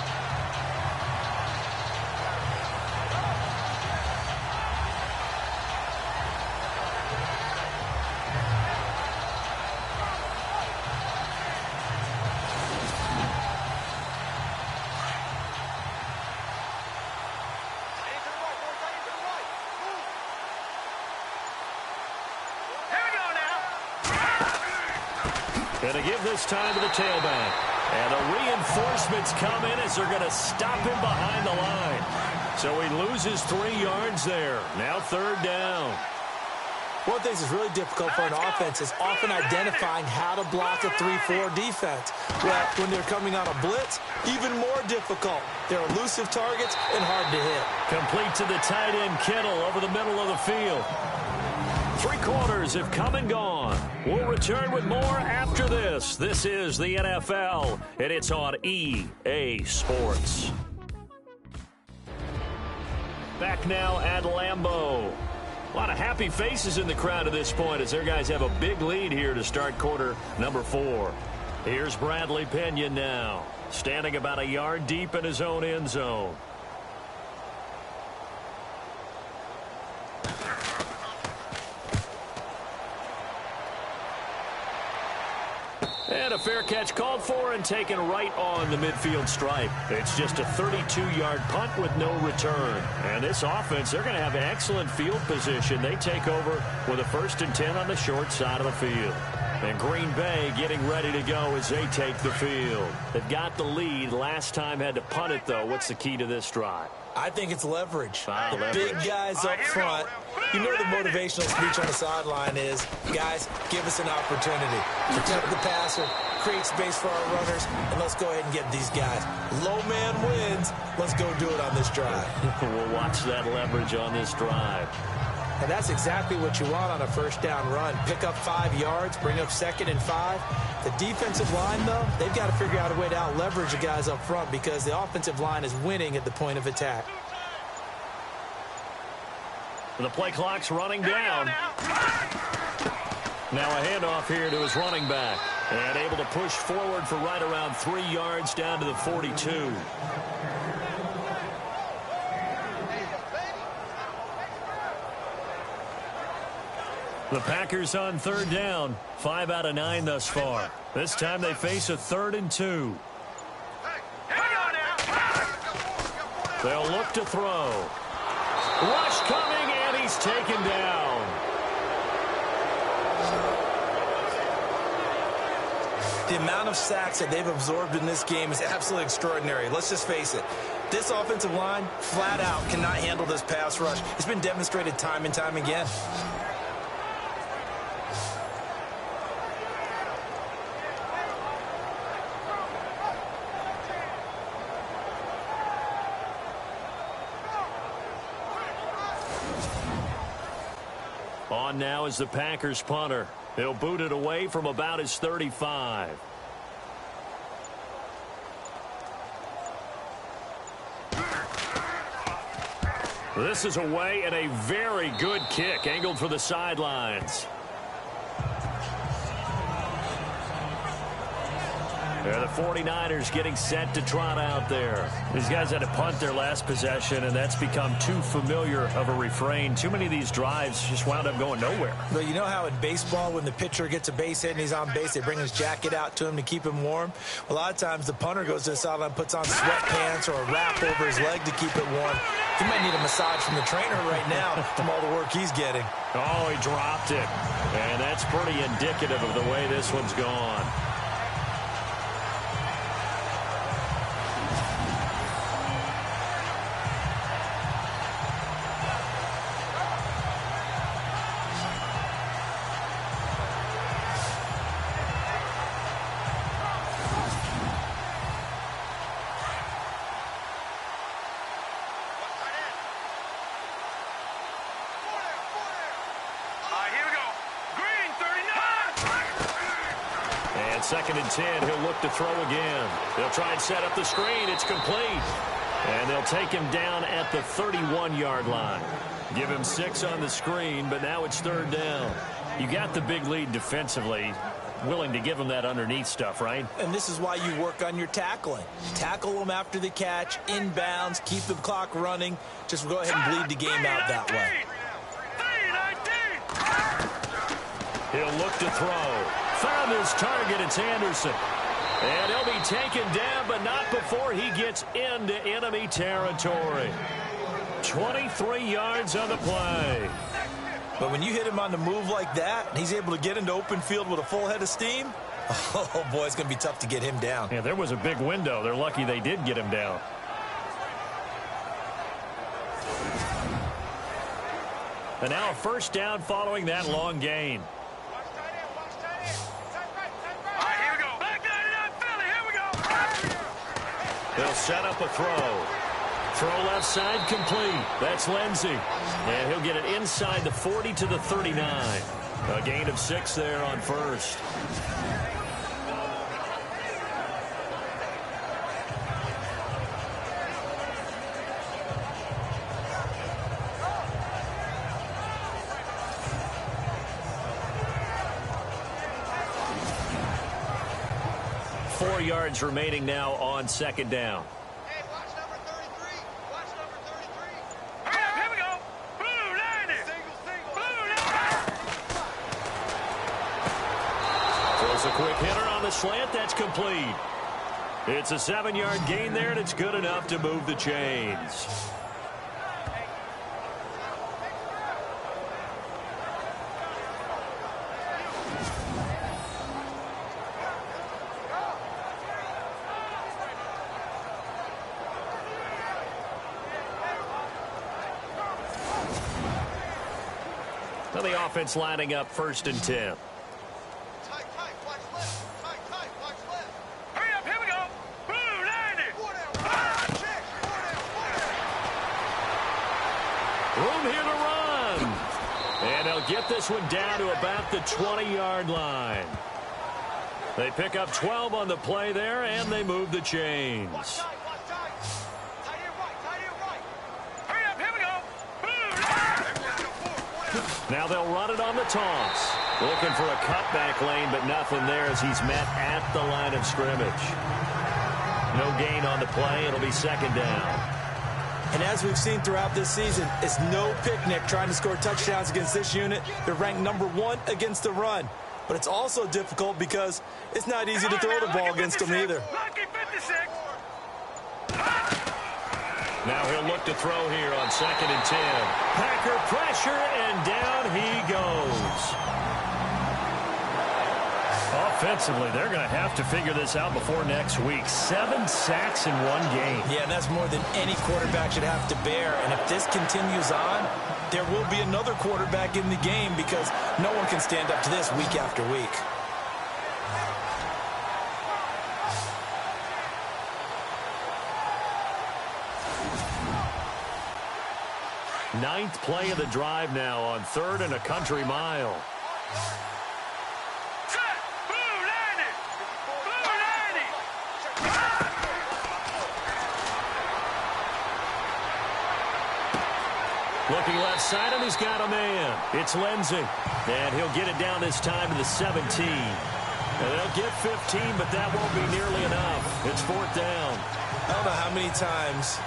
Going to give this time to the tailback. And the reinforcements come in as they're going to stop him behind the line. So he loses 3 yards there. Now 3rd down. One of the things that's really difficult for an offense is often identifying how to block a 3-4 defense. Well, when they're coming on a blitz, even more difficult. They're elusive targets and hard to hit. Complete to the tight end, Kittle, over the middle of the field. 3 quarters have come and gone. We'll return with more after this. This is the NFL, and it's on EA Sports. Back now at Lambeau. A lot of happy faces in the crowd at this point as their guys have a big lead here to start quarter number 4. Here's Bradley Pinion now, standing about a yard deep in his own end zone. And a fair catch called for and taken right on the midfield stripe. It's just a 32-yard punt with no return. And this offense, they're going to have excellent field position. They take over with a 1st and 10 on the short side of the field. And Green Bay getting ready to go as they take the field. They've got the lead. Last time had to punt it, though. What's the key to this drive? I think it's leverage. Leverage. Big guys up front. You know the motivational speech on the sideline is, guys, give us an opportunity. Protect the passer, create space for our runners, and let's go ahead and get these guys. Low man wins. Let's go do it on this drive. We'll watch that leverage on this drive. And that's exactly what you want on a 1st down run. Pick up 5 yards, bring up 2nd and 5. The defensive line, though, they've got to figure out a way to out-leverage the guys up front because the offensive line is winning at the point of attack. The play clock's running down. Now a handoff here to his running back. And able to push forward for right around 3 yards down to the 42. The Packers on 3rd down. 5 out of 9 thus far. This time they face a 3rd and 2. They'll look to throw. Rush coming, and he's taken down. The amount of sacks that they've absorbed in this game is absolutely extraordinary. Let's just face it. This offensive line, flat out, cannot handle this pass rush. It's been demonstrated time and time again. On now is the Packers punter. He'll boot it away from about his 35. This is away and a very good kick angled for the sidelines. The 49ers getting set to trot out there. These guys had to punt their last possession, and that's become too familiar of a refrain. Too many of these drives just wound up going nowhere. But you know how in baseball, when the pitcher gets a base hit and he's on base, they bring his jacket out to him to keep him warm? A lot of times the punter goes to the sideline, puts on sweatpants or a wrap over his leg to keep it warm. He might need a massage from the trainer right now from all the work he's getting. Oh, he dropped it. And that's pretty indicative of the way this one's gone. Second and 10, he'll look to throw again. They'll try and set up the screen. It's complete. And they'll take him down at the 31-yard line. Give him 6 on the screen, but now it's third down. You got the big lead defensively. Willing to give him that underneath stuff, right? And this is why you work on your tackling. Tackle them after the catch, inbounds, keep the clock running. Just go ahead and bleed the game out that way. He'll look to throw. Found his target. It's Anderson. And he'll be taken down, but not before he gets into enemy territory. 23 yards on the play. But when you hit him on the move like that, and he's able to get into open field with a full head of steam, oh, boy, it's going to be tough to get him down. Yeah, there was a big window. They're lucky they did get him down. And now a first down following that long gain. They'll set up a throw. Throw left side complete. That's Lindsey. And he'll get it inside the 40 to the 39. A gain of 6 there on first. Yards remaining now on second down. Hey, watch number 33. Watch number 33. Hurry up, here we go. Blue 90. Single. Blue 90. Throws a quick hitter on the slant. That's complete. It's a 7-yard gain there, and it's good enough to move the chains. The offense lining up first and 10. Tight, watch left. Tight, watch left. Hurry up, here we go. Blue 90. Check. Room here to run. And they'll get this one down to about the 20-yard line. They pick up 12 on the play there, and they move the chains. Now they'll run it on the toss. Looking for a cutback lane, but nothing there as he's met at the line of scrimmage. No gain on the play. It'll be second down. And as we've seen throughout this season, it's no picnic trying to score touchdowns against this unit. They're ranked number 1 against the run. But it's also difficult because it's not easy to throw the ball against them either. Now he'll look to throw here on second and 10. Packer pressure, and down he goes. Offensively, they're going to have to figure this out before next week. 7 sacks in one game. Yeah, and that's more than any quarterback should have to bear. And if this continues on, there will be another quarterback in the game because no one can stand up to this week after week. Ninth play of the drive now on 3rd and a country mile. Looking left side, and he's got a man. It's Lindsey. And he'll get it down this time to the 17. And they'll get 15, but that won't be nearly enough. It's fourth down. I don't know how many times,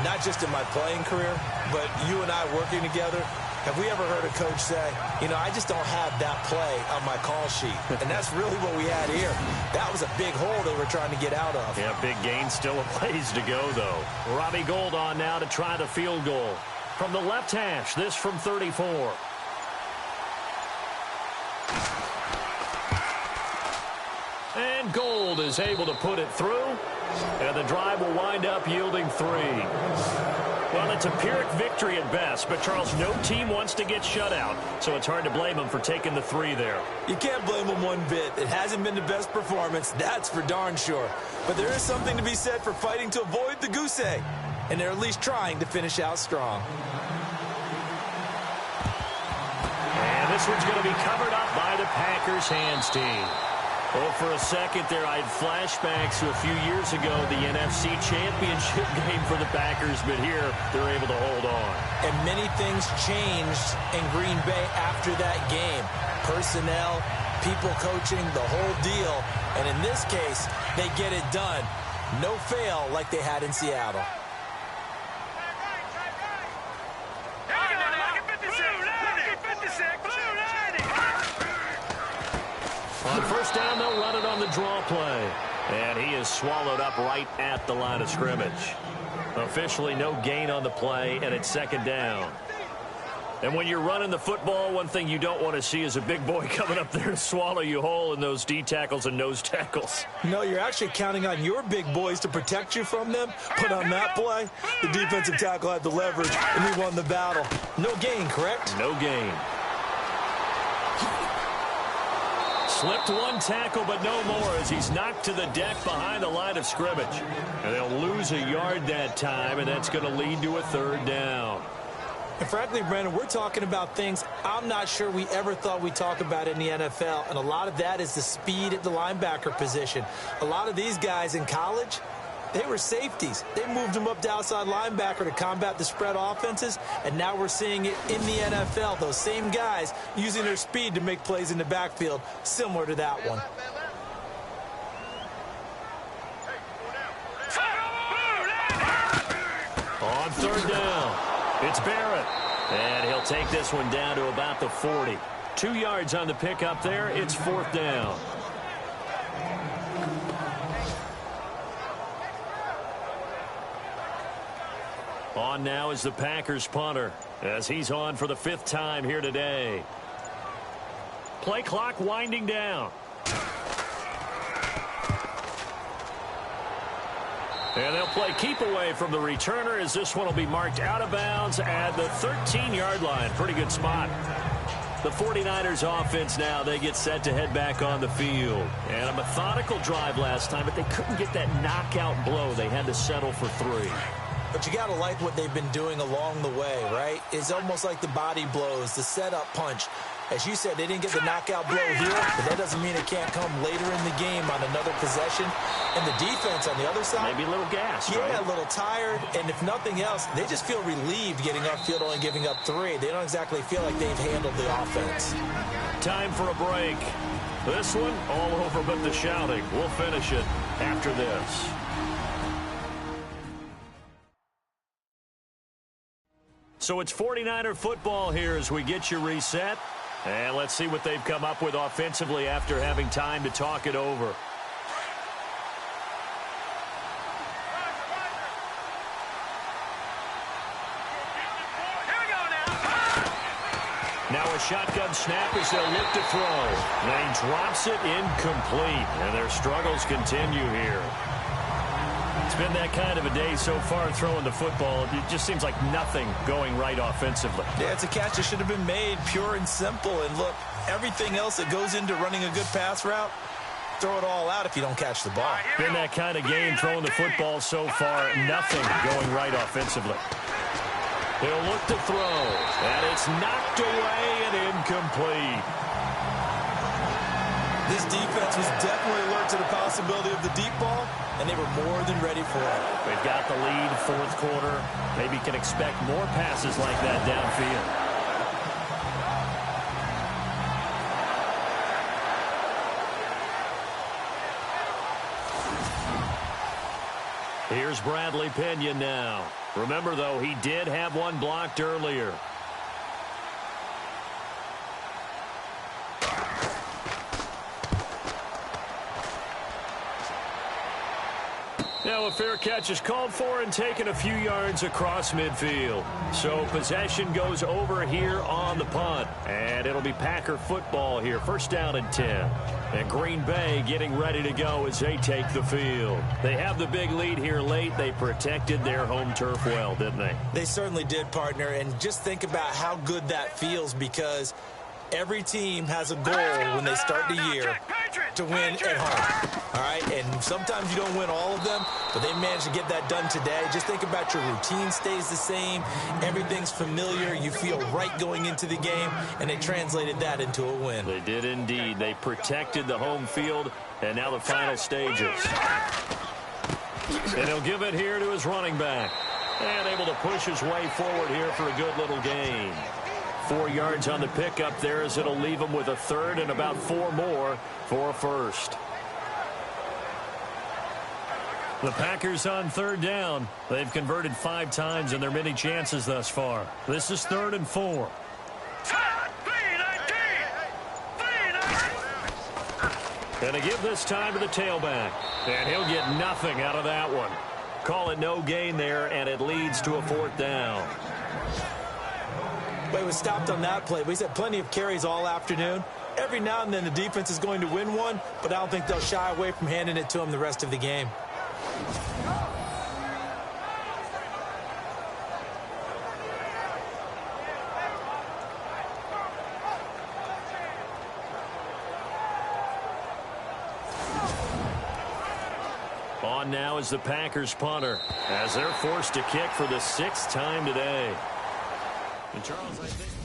not just in my playing career, but you and I working together, have we ever heard a coach say, you know, I just don't have that play on my call sheet. And that's really what we had here. That was a big hole they were trying to get out of. Yeah, big gain, still a ways to go, though. Robbie Gould on now to try the field goal. From the left hash, this from 34. And Gould is able to put it through. And the drive will wind up yielding 3. Well, it's a Pyrrhic victory at best, but, Charles, no team wants to get shut out, so it's hard to blame them for taking the 3 there. You can't blame them one bit. It hasn't been the best performance, that's for darn sure. But there is something to be said for fighting to avoid the goose egg, and they're at least trying to finish out strong. And this one's going to be covered up by the Packers hands team. Oh, for a second there, I had flashbacks to a few years ago, the NFC Championship game for the Packers, but here they're able to hold on. And many things changed in Green Bay after that game. Personnel, people coaching, the whole deal. And in this case, they get it done. No fail like they had in Seattle. On first down, they'll run it on the draw play. And he is swallowed up right at the line of scrimmage. Officially no gain on the play, and it's second down. And when you're running the football, one thing you don't want to see is a big boy coming up there to swallow you whole in those D tackles and nose tackles. No, you're actually counting on your big boys to protect you from them. But on that play, the defensive tackle had the leverage, and he won the battle. No gain, correct? No gain. Slipped one tackle, but no more as he's knocked to the deck behind the line of scrimmage. And they'll lose a yard that time, and that's going to lead to a third down. And frankly, Brandon, we're talking about things I'm not sure we ever thought we'd talk about in the NFL. And a lot of that is the speed at the linebacker position. A lot of these guys in college, they were safeties. They moved them up to outside linebacker to combat the spread offenses, and now we're seeing it in the NFL. Those same guys using their speed to make plays in the backfield, similar to that one. On third down, it's Barrett, and he'll take this one down to about the 40. 2 yards on the pickup there. It's fourth down. On now is the Packers punter as he's on for the 5th time here today. Play clock winding down. And they'll play keep away from the returner as this one will be marked out of bounds at the 13-yard line. Pretty good spot. The 49ers offense now, they get set to head back on the field. And a methodical drive last time, but they couldn't get that knockout blow. They had to settle for 3. But you got to like what they've been doing along the way, right? It's almost like the body blows, the setup punch. As you said, they didn't get the knockout blow here, but that doesn't mean it can't come later in the game on another possession. And the defense on the other side, maybe a little gas, yeah, right? A little tired. And if nothing else, they just feel relieved getting upfield, only giving up 3. They don't exactly feel like they've handled the offense. Time for a break. This one, all over but the shouting. We'll finish it after this. So it's 49er football here as we get you reset. And let's see what they've come up with offensively after having time to talk it over. Now a shotgun snap as they'll look to throw. And he drops it incomplete. And their struggles continue here. It's been that kind of a day so far throwing the football. It just seems like nothing going right offensively. Yeah, it's a catch that should have been made, pure and simple. And look, everything else that goes into running a good pass route, throw it all out if you don't catch the ball. Been that kind of game throwing the football so far. Nothing going right offensively. He'll look to throw. And it's knocked away and incomplete. This defense was definitely alert to the possibility of the deep ball, and they were more than ready for it. They've got the lead, fourth quarter. Maybe can expect more passes like that downfield. Here's Bradley Pinion now. Remember, though, he did have one blocked earlier. Now a fair catch is called for and taken a few yards across midfield. So possession goes over here on the punt. And it'll be Packer football here. First down and 10. And Green Bay getting ready to go as they take the field. They have the big lead here late. They protected their home turf well, didn't they? They certainly did, partner. And just think about how good that feels, because every team has a goal when they start the year to win at home. All right, and sometimes you don't win all of them, but they managed to get that done today. Just think about your routine stays the same. Everything's familiar. You feel right going into the game, and they translated that into a win. They did indeed. They protected the home field, and now the final stages. And he'll give it here to his running back. And able to push his way forward here for a good little gain. 4 yards on the pickup there, as it'll leave him with a third and about 4 more for a first. The Packers on third down. They've converted 5 times in their many chances thus far. This is 3rd and 4. And a give this time to the tailback. And he'll get nothing out of that one. Call it no gain there, and it leads to a 4th down. But he was stopped on that play. But he's had plenty of carries all afternoon. Every now and then the defense is going to win one, but I don't think they'll shy away from handing it to him the rest of the game. On now is the Packers punter, as they're forced to kick for the 6th time today. And Charles, I think